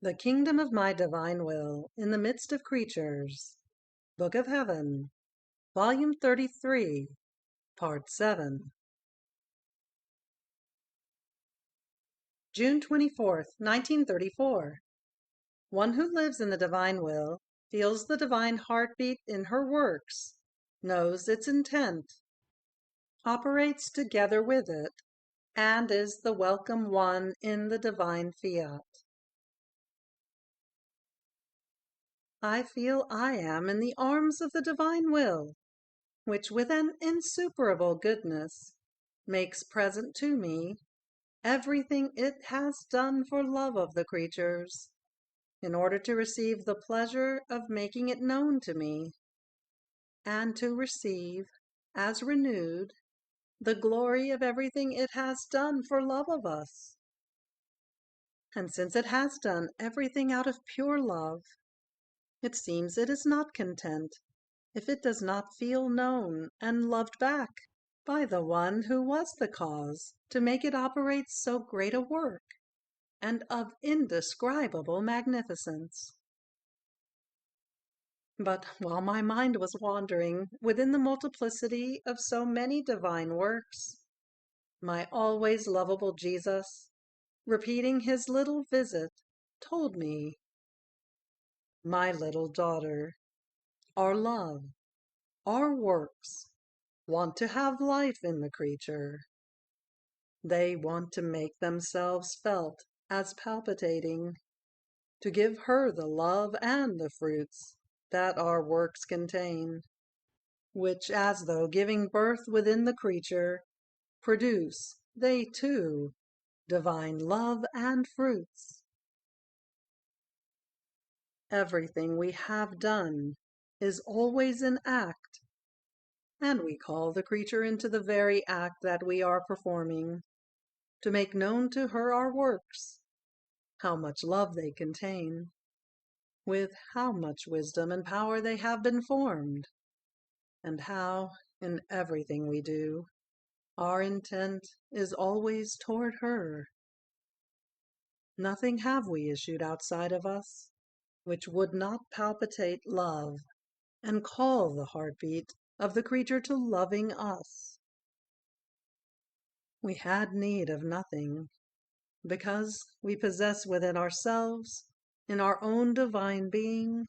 The kingdom of my divine will in the midst of creatures. Book of Heaven, Volume 33, Part 7. June 24th, 1934. One who lives in the divine will feels the divine heartbeat in her works, knows its intent, operates together with it, and is the welcome one in the divine Fiat. I feel I am in the arms of the divine will, which with an insuperable goodness makes present to me everything it has done for love of the creatures, in order to receive the pleasure of making it known to me, and to receive, as renewed, the glory of everything it has done for love of us. And since it has done everything out of pure love, it seems it is not content if it does not feel known and loved back by the one who was the cause to make it operate so great a work, and of indescribable magnificence. But while my mind was wandering within the multiplicity of so many divine works, my always lovable Jesus, repeating his little visit, told me, "My little daughter, our love, our works, want to have life in the creature. They want to make themselves felt as palpitating, to give her the love and the fruits that our works contain, which, as though giving birth within the creature, produce, they too, divine love and fruits. Everything we have done is always in act, and we call the creature into the very act that we are performing, to make known to her our works, how much love they contain, with how much wisdom and power they have been formed, and how, in everything we do, our intent is always toward her. Nothing have we issued outside of us which would not palpitate love and call the heartbeat of the creature to loving us. We had need of nothing, because we possess within ourselves, in our own divine being,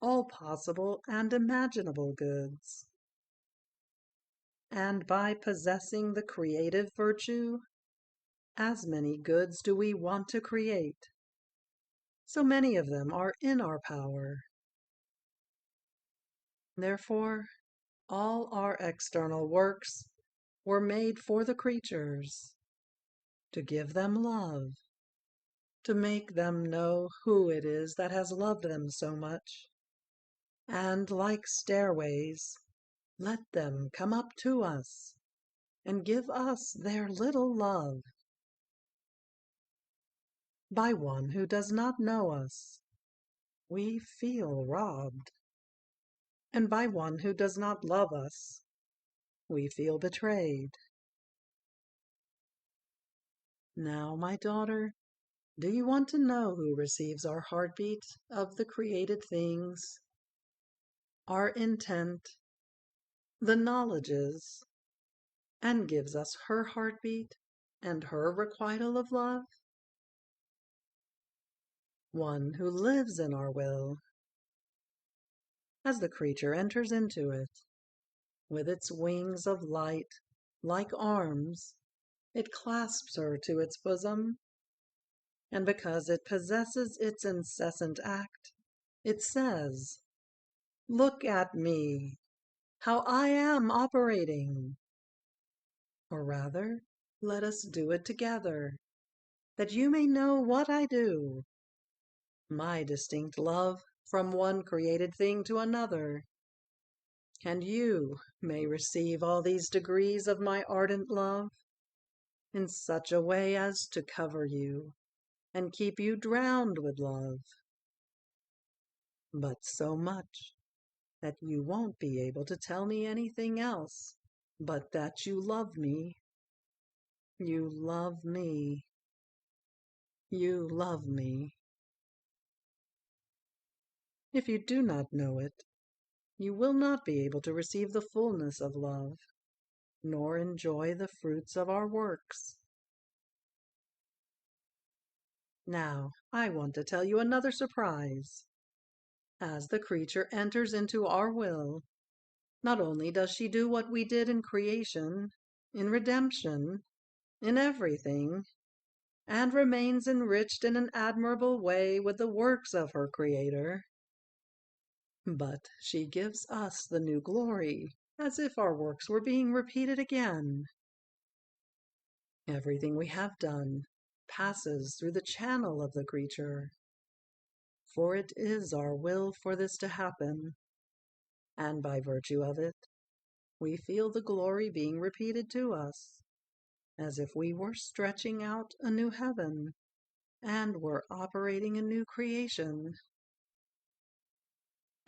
all possible and imaginable goods. And by possessing the creative virtue, as many goods do we want to create, so many of them are in our power. Therefore, all our external works were made for the creatures, to give them love, to make them know who it is that has loved them so much, and like stairways, let them come up to us and give us their little love. By one who does not know us, we feel robbed, and by one who does not love us, we feel betrayed. Now, my daughter, do you want to know who receives our heartbeat of the created things, our intent, the knowledges, and gives us her heartbeat and her requital of love? One who lives in our will. As the creature enters into it, with its wings of light, like arms, it clasps her to its bosom, and because it possesses its incessant act, it says, "Look at me, how I am operating." Or rather, let us do it together, that you may know what I do, my distinct love from one created thing to another, and you may receive all these degrees of my ardent love in such a way as to cover you and keep you drowned with love, but so much that you won't be able to tell me anything else but that you love me. You love me. You love me. If you do not know it, you will not be able to receive the fullness of love, nor enjoy the fruits of our works. Now, I want to tell you another surprise. As the creature enters into our will, not only does she do what we did in creation, in redemption, in everything, and remains enriched in an admirable way with the works of her Creator, but she gives us the new glory, as if our works were being repeated again. Everything we have done passes through the channel of the creature, for it is our will for this to happen, and by virtue of it, we feel the glory being repeated to us, as if we were stretching out a new heaven and were operating a new creation.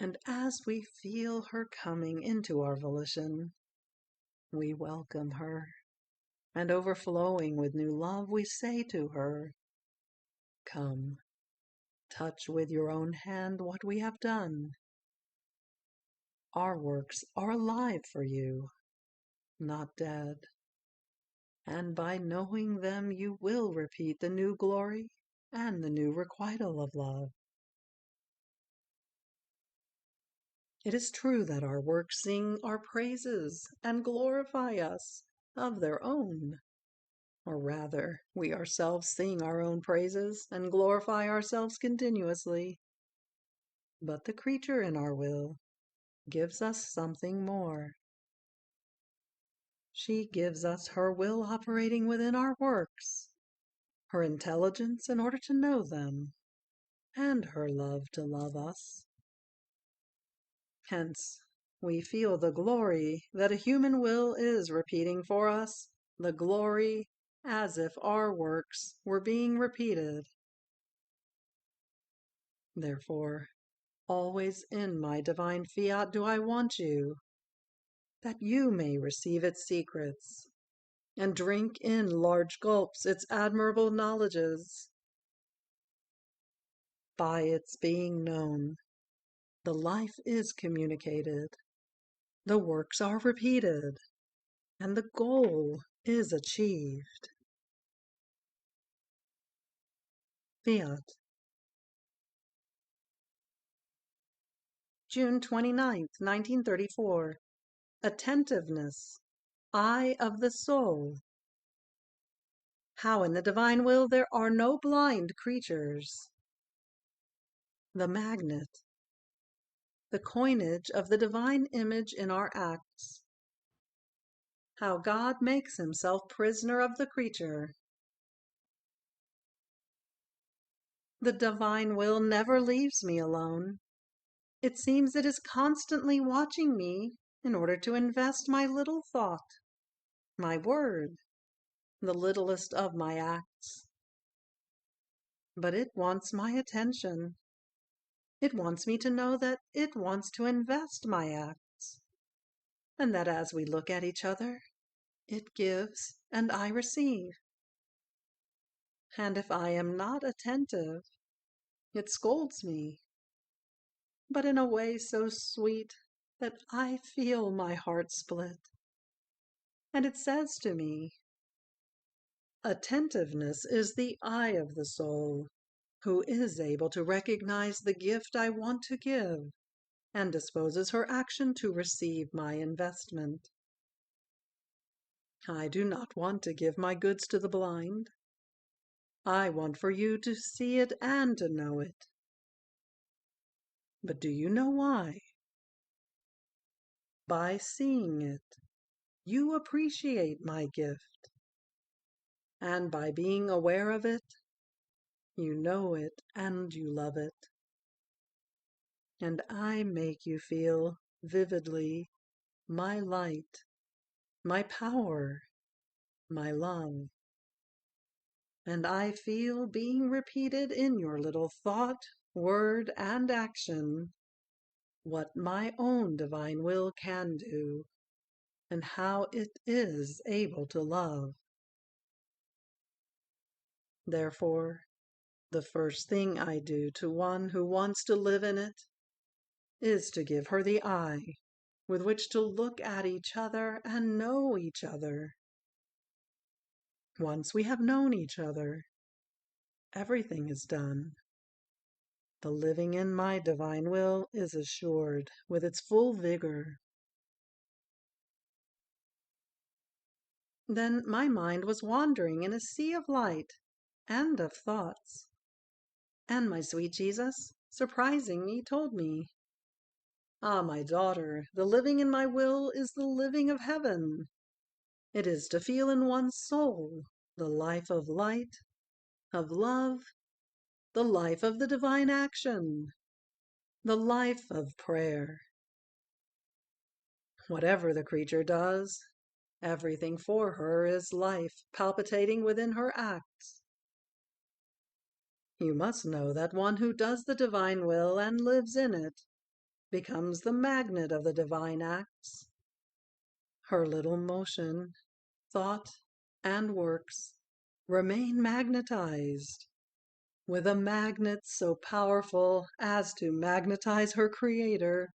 And as we feel her coming into our volition, we welcome her, and overflowing with new love, we say to her, "Come, touch with your own hand what we have done. Our works are alive for you, not dead, and by knowing them you will repeat the new glory and the new requital of love." It is true that our works sing our praises and glorify us of their own, or rather, we ourselves sing our own praises and glorify ourselves continuously. But the creature in our will gives us something more. She gives us her will operating within our works, her intelligence in order to know them, and her love to love us. Hence, we feel the glory that a human will is repeating for us, the glory as if our works were being repeated. Therefore, always in my divine fiat do I want you, that you may receive its secrets, and drink in large gulps its admirable knowledges. By its being known, the life is communicated, the works are repeated, and the goal is achieved. Fiat. June 29th, 1934. Attentiveness. Eye of the soul. How in the divine will there are no blind creatures. The magnet. The coinage of the divine image in our acts. How God makes himself prisoner of the creature. The divine will never leaves me alone. It seems it is constantly watching me in order to invest my little thought, my word, the littlest of my acts. But it wants my attention. It wants me to know that it wants to invest my acts, and that as we look at each other, it gives and I receive. And if I am not attentive, it scolds me, but in a way so sweet that I feel my heart split. And it says to me, "Attentiveness is the eye of the soul, who is able to recognize the gift I want to give, and disposes her action to receive my investment." I do not want to give my goods to the blind. I want for you to see it and to know it. But do you know why? By seeing it, you appreciate my gift, and by being aware of it, you know it and you love it. And I make you feel vividly my light, my power, my love. And I feel being repeated in your little thought, word, and action what my own divine will can do, and how it is able to love. Therefore, the first thing I do to one who wants to live in it is to give her the eye with which to look at each other and know each other. Once we have known each other, everything is done. The living in my divine will is assured with its full vigor. Then my mind was wandering in a sea of light and of thoughts, and my sweet Jesus, surprising me, told me, "Ah, my daughter, the living in my will is the living of heaven. It is to feel in one's soul the life of light, of love, the life of the divine action, the life of prayer. Whatever the creature does, everything for her is life palpitating within her acts. You must know that one who does the divine will and lives in it becomes the magnet of the divine acts. Her little motion, thought, and works remain magnetized with a magnet so powerful as to magnetize her creator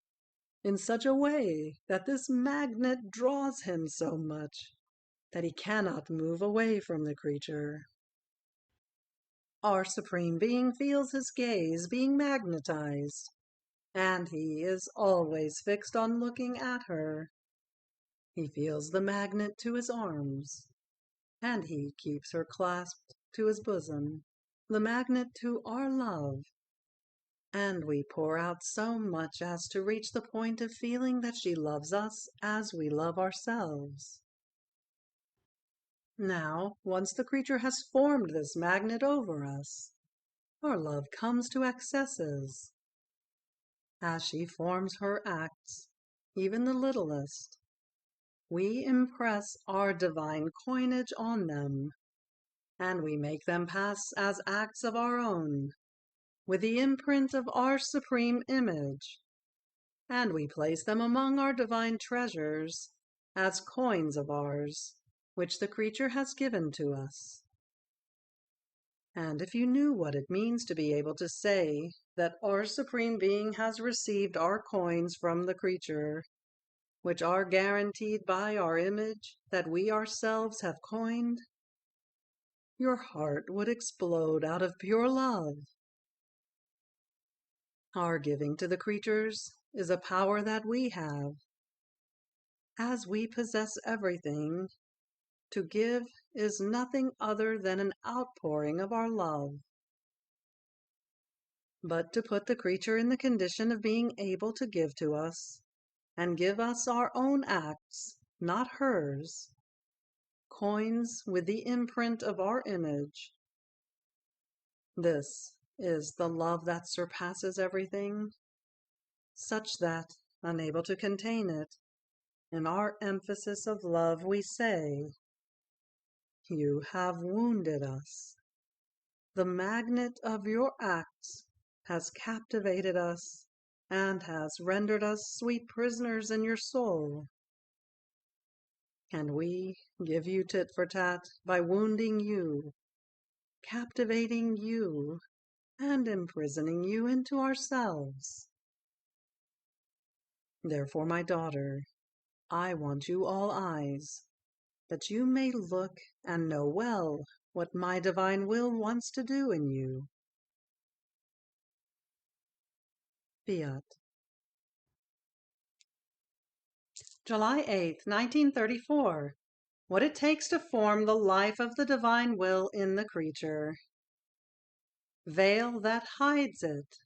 in such a way that this magnet draws him so much that he cannot move away from the creature. Our Supreme Being feels his gaze being magnetized, and he is always fixed on looking at her. He feels the magnet to his arms, and he keeps her clasped to his bosom, the magnet to our love, and we pour out so much as to reach the point of feeling that she loves us as we love ourselves. Now, once the creature has formed this magnet over us, our love comes to excesses. As she forms her acts, even the littlest, we impress our divine coinage on them, and we make them pass as acts of our own, with the imprint of our supreme image, and we place them among our divine treasures as coins of ours, which the creature has given to us. And if you knew what it means to be able to say that our Supreme Being has received our coins from the creature, which are guaranteed by our image that we ourselves have coined, your heart would explode out of pure love. Our giving to the creatures is a power that we have. As we possess everything, to give is nothing other than an outpouring of our love. But to put the creature in the condition of being able to give to us, and give us our own acts, not hers, coins with the imprint of our image, this is the love that surpasses everything, such that, unable to contain it, in our emphasis of love we say, "You have wounded us. The magnet of your acts has captivated us and has rendered us sweet prisoners in your soul. And we give you tit for tat by wounding you, captivating you, and imprisoning you into ourselves. Therefore, my daughter, I want you all eyes, that you may look and know well what my divine will wants to do in you." Fiat. July 8th, 1934. What it takes to form the life of the divine will in the creature. Veil that hides it.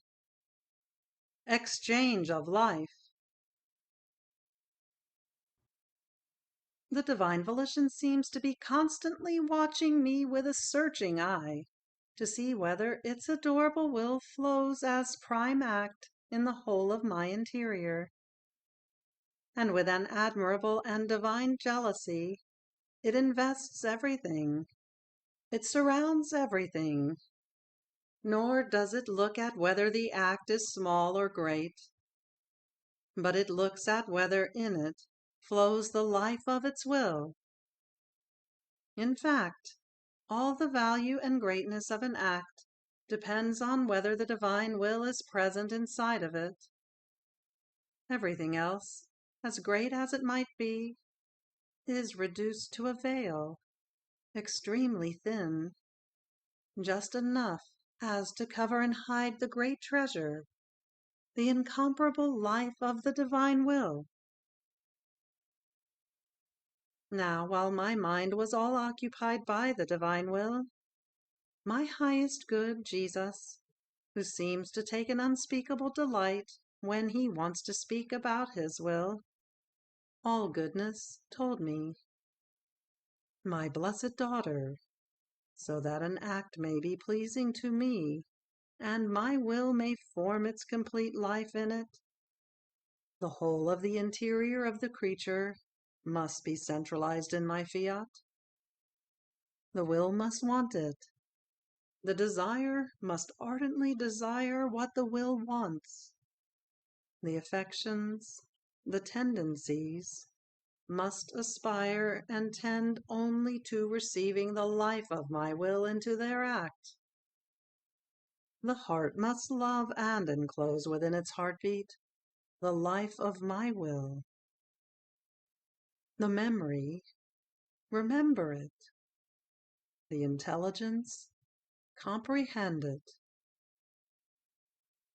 Exchange of life. The divine volition seems to be constantly watching me with a searching eye to see whether its adorable will flows as prime act in the whole of my interior. And with an admirable and divine jealousy, it invests everything. It surrounds everything. Nor does it look at whether the act is small or great, but it looks at whether in it flows the life of its will. In fact, all the value and greatness of an act depends on whether the divine will is present inside of it. Everything else, as great as it might be, is reduced to a veil, extremely thin, just enough as to cover and hide the great treasure, the incomparable life of the divine will. Now, while my mind was all occupied by the divine will, my highest good, Jesus, who seems to take an unspeakable delight when he wants to speak about his will, all goodness, told me, "My blessed daughter, so that an act may be pleasing to me, and my will may form its complete life in it, the whole of the interior of the creature must be centralized in my fiat. The will must want it. The desire must ardently desire what the will wants. The affections, the tendencies, must aspire and tend only to receiving the life of my will into their act. The heart must love and enclose within its heartbeat the life of my will. The memory, remember it. The intelligence, comprehend it.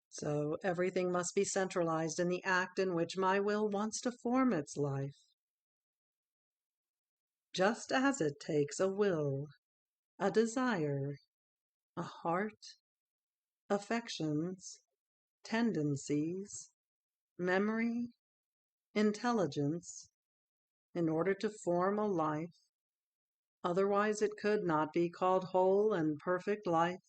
So everything must be centralized in the act in which my will wants to form its life. Just as it takes a will, a desire, a heart, affections, tendencies, memory, intelligence, in order to form a life, otherwise it could not be called whole and perfect life.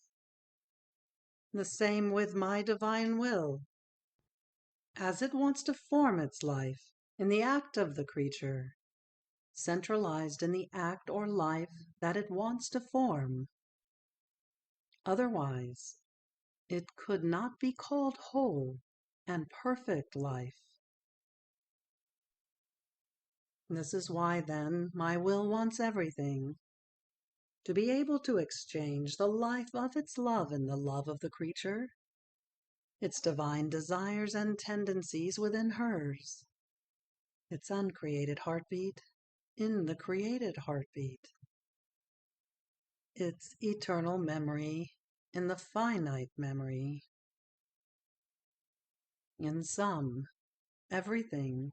The same with my divine will. As it wants to form its life in the act of the creature, centralized in the act or life that it wants to form, otherwise it could not be called whole and perfect life. This is why, then, my will wants everything, to be able to exchange the life of its love in the love of the creature, its divine desires and tendencies within hers, its uncreated heartbeat in the created heartbeat, its eternal memory in the finite memory. In sum, everything.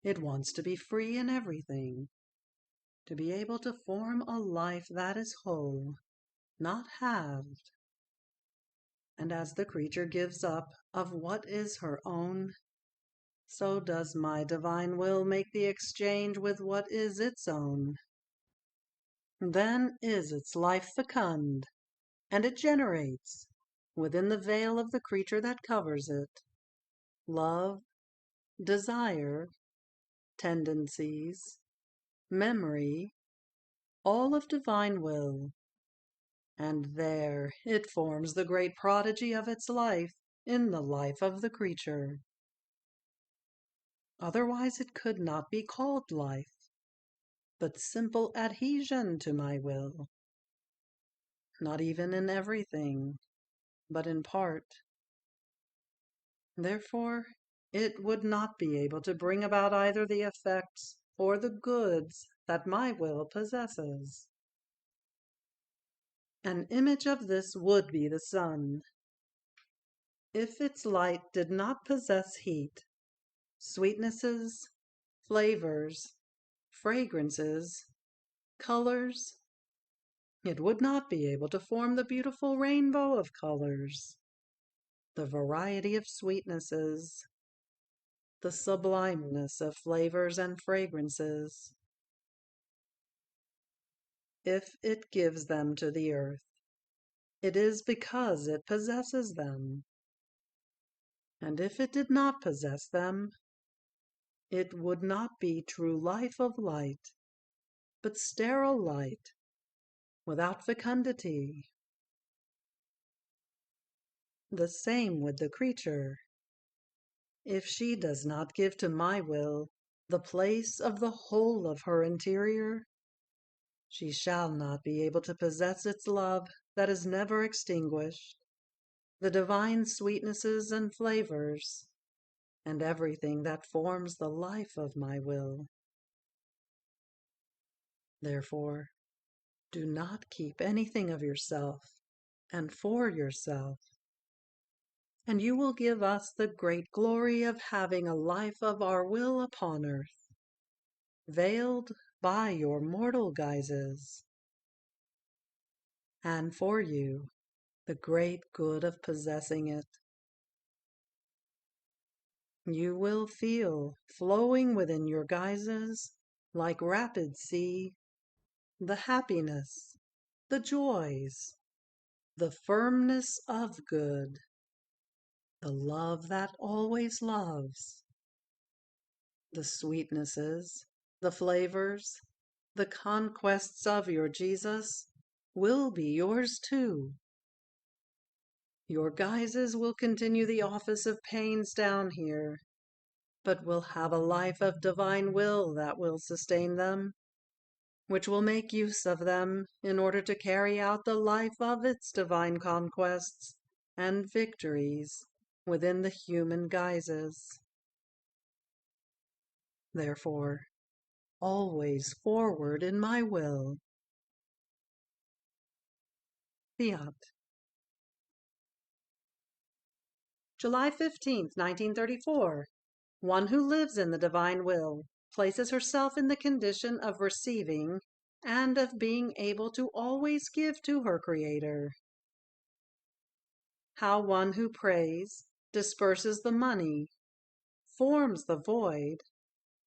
It wants to be free in everything, to be able to form a life that is whole, not halved. And as the creature gives up of what is her own, so does my divine will make the exchange with what is its own. Then is its life fecund, and it generates, within the veil of the creature that covers it, love, desire, tendencies, memory, all of divine will, and there it forms the great prodigy of its life in the life of the creature. Otherwise it could not be called life, but simple adhesion to my will, not even in everything, but in part. Therefore it would not be able to bring about either the effects or the goods that my will possesses. An image of this would be the sun. If its light did not possess heat, sweetnesses, flavors, fragrances, colors, it would not be able to form the beautiful rainbow of colors, the variety of sweetnesses, the sublimeness of flavors and fragrances. If it gives them to the earth, it is because it possesses them. And if it did not possess them, it would not be true life of light, but sterile light, without fecundity. The same with the creature. If she does not give to my will the place of the whole of her interior, she shall not be able to possess its love that is never extinguished, the divine sweetnesses and flavors, and everything that forms the life of my will. Therefore, do not keep anything of yourself and for yourself, and you will give us the great glory of having a life of our will upon earth, veiled by your mortal guises, and for you the great good of possessing it. You will feel flowing within your guises, like rapid sea, the happiness, the joys, the firmness of good, the love that always loves, the sweetnesses, the flavors, the conquests of your Jesus will be yours too. Your guises will continue the office of pains down here, but will have a life of divine will that will sustain them, which will make use of them in order to carry out the life of its divine conquests and victories within the human guises. Therefore, always forward in my will. Fiat. July 15th, 1934. One who lives in the divine will places herself in the condition of receiving and of being able to always give to her Creator. How one who prays disperses the money, forms the void,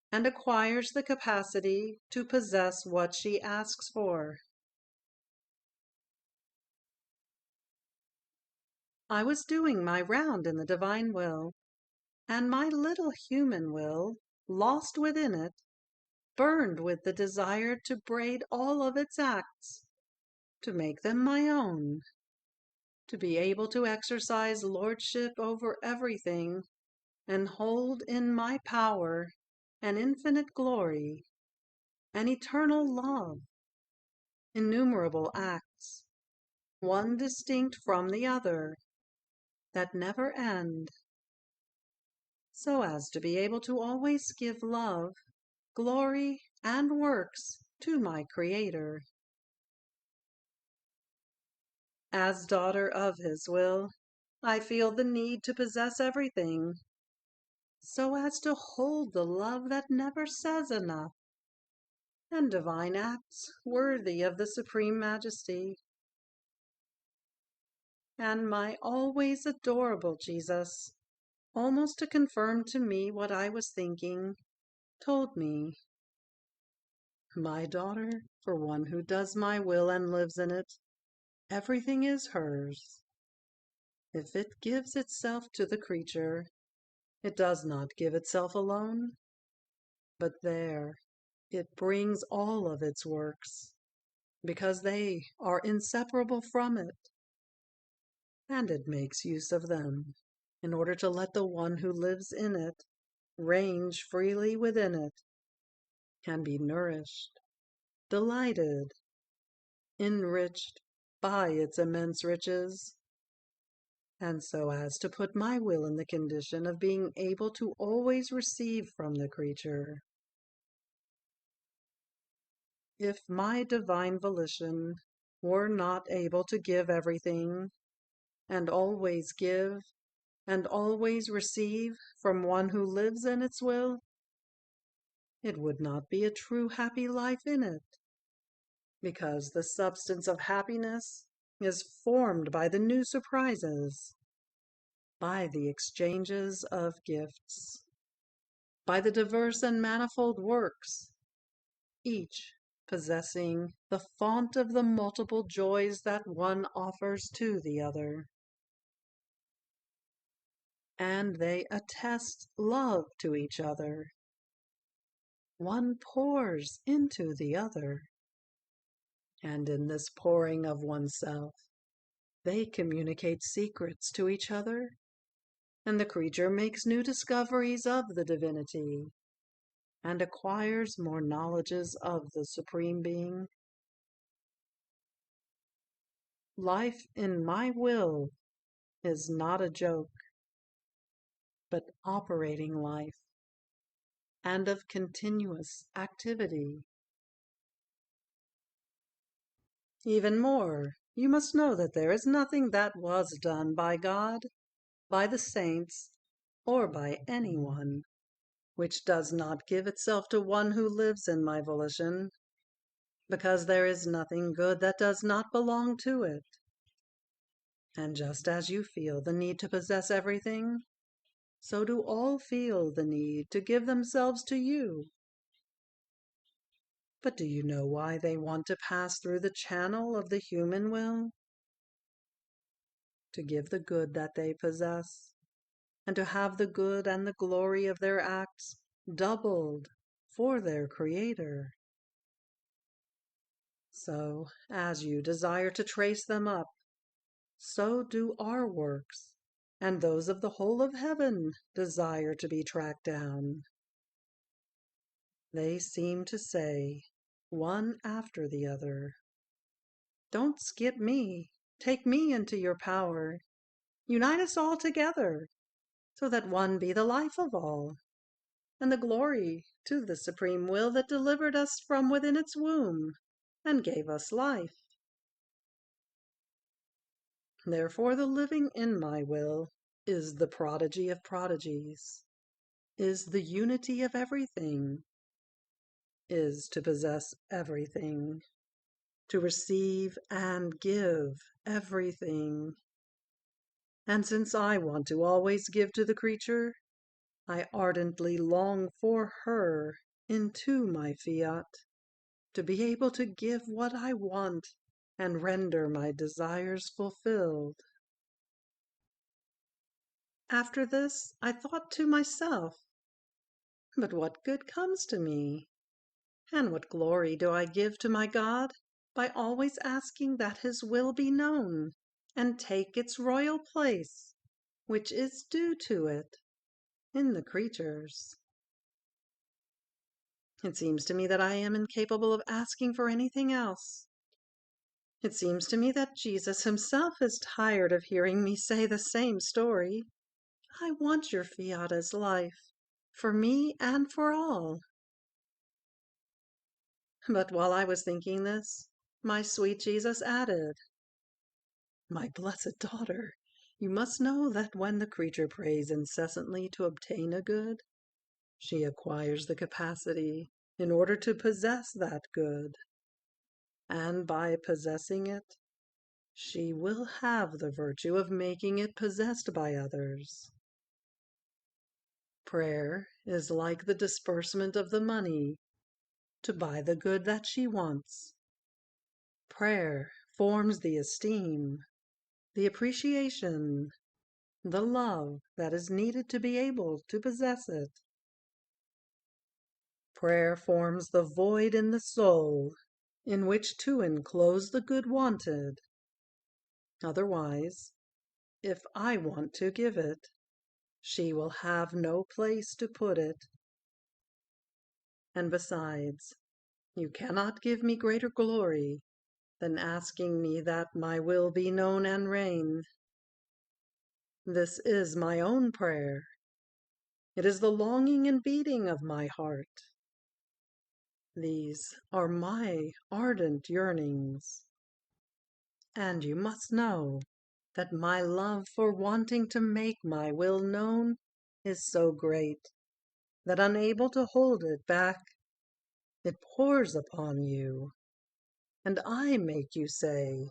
and acquires the capacity to possess what she asks for. I was doing my round in the divine will, and my little human will, lost within it, burned with the desire to braid all of its acts, to make them my own, to be able to exercise lordship over everything and hold in my power an infinite glory, an eternal love, innumerable acts, one distinct from the other, that never end, so as to be able to always give love, glory, and works to my Creator. As daughter of His will, I feel the need to possess everything, so as to hold the love that never says enough, and divine acts worthy of the supreme majesty. And my always adorable Jesus, almost to confirm to me what I was thinking, told me, "My daughter, for one who does my will and lives in it, everything is hers. If it gives itself to the creature, it does not give itself alone, but there it brings all of its works, because they are inseparable from it, and it makes use of them in order to let the one who lives in it range freely within it, and be nourished, delighted, enriched by its immense riches, and so as to put my will in the condition of being able to always receive from the creature. If my divine volition were not able to give everything, and always give, and always receive from one who lives in its will, it would not be a true happy life in it, because the substance of happiness is formed by the new surprises, by the exchanges of gifts, by the diverse and manifold works, each possessing the font of the multiple joys that one offers to the other. And they attest love to each other. One pours into the other, and in this pouring of oneself, they communicate secrets to each other, and the creature makes new discoveries of the divinity, and acquires more knowledges of the Supreme Being. Life in my will is not a joke. but operating life, and of continuous activity. Even more, you must know that there is nothing that was done by God, by the saints, or by anyone, which does not give itself to one who lives in my volition, because there is nothing good that does not belong to it. And just as you feel the need to possess everything, so do all feel the need to give themselves to you. But do you know why they want to pass through the channel of the human will? To give the good that they possess, and to have the good and the glory of their acts doubled for their Creator. So, as you desire to trace them up, so do our works, and those of the whole of heaven desire to be tracked down. They seem to say, one after the other, "Don't skip me. Take me into your power. Unite us all together, so that one be the life of all, and the glory to the supreme will that delivered us from within its womb and gave us life." Therefore the living in my will is the prodigy of prodigies, is the unity of everything, is to possess everything, to receive and give everything. And since I want to always give to the creature, I ardently long for her into my fiat, to be able to give what I want and render my desires fulfilled. After this, I thought to myself, but what good comes to me? And what glory do I give to my God by always asking that his will be known and take its royal place, which is due to it, in the creatures? It seems to me that I am incapable of asking for anything else. It seems to me that Jesus himself is tired of hearing me say the same story. I want your fiat as life, for me and for all. But while I was thinking this, my sweet Jesus added, "My blessed daughter, you must know that when the creature prays incessantly to obtain a good, she acquires the capacity in order to possess that good. And by possessing it, she will have the virtue of making it possessed by others. Prayer is like the disbursement of the money to buy the good that she wants. Prayer forms the esteem, the appreciation, the love that is needed to be able to possess it. Prayer forms the void in the soul in which to enclose the good wanted. Otherwise, if I want to give it, she will have no place to put it. And besides, you cannot give me greater glory than asking me that my will be known and reign. This is my own prayer. It is the longing and beating of my heart. These are my ardent yearnings. And you must know that my love for wanting to make my will known is so great that, unable to hold it back, it pours upon you, and I make you say,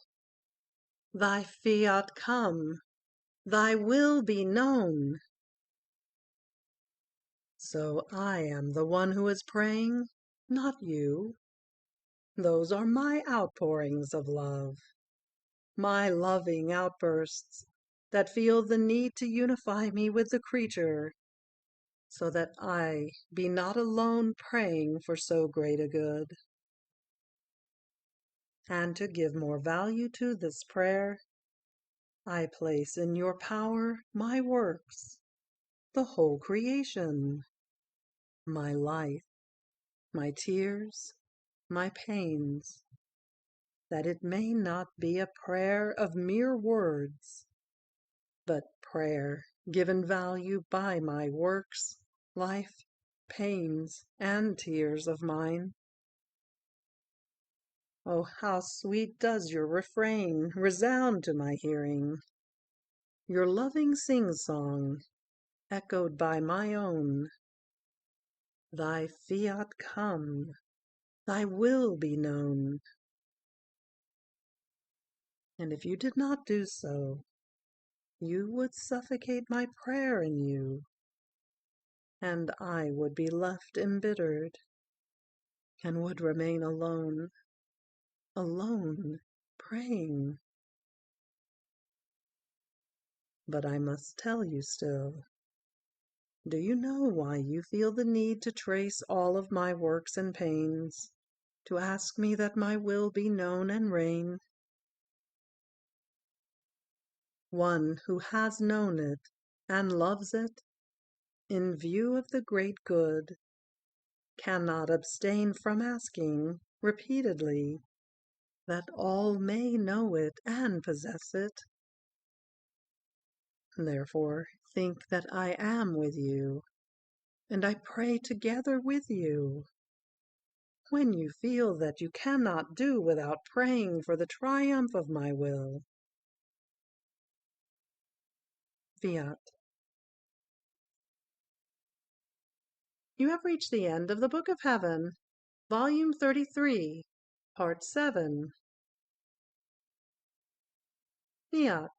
"Thy fiat come, thy will be known." So I am the one who is praying, not you. Those are my outpourings of love, my loving outbursts that feel the need to unify me with the creature, so that I be not alone praying for so great a good. And to give more value to this prayer, I place in your power my works, the whole creation, my life, my tears, my pains, that it may not be a prayer of mere words, but prayer given value by my works, life, pains, and tears of mine. Oh, how sweet does your refrain resound to my hearing, your loving sing-song, echoed by my own. Thy fiat come, thy will be known. And if you did not do so, you would suffocate my prayer in you, and I would be left embittered, and would remain alone, alone, praying. But I must tell you still. Do you know why you feel the need to trace all of my works and pains, to ask me that my will be known and reign? One who has known it and loves it, in view of the great good, cannot abstain from asking, repeatedly, that all may know it and possess it. Therefore, think that I am with you, and I pray together with you. When you feel that you cannot do without praying for the triumph of my will. Fiat. You have reached the end of the Book of Heaven, Volume 33, Part 7. Fiat.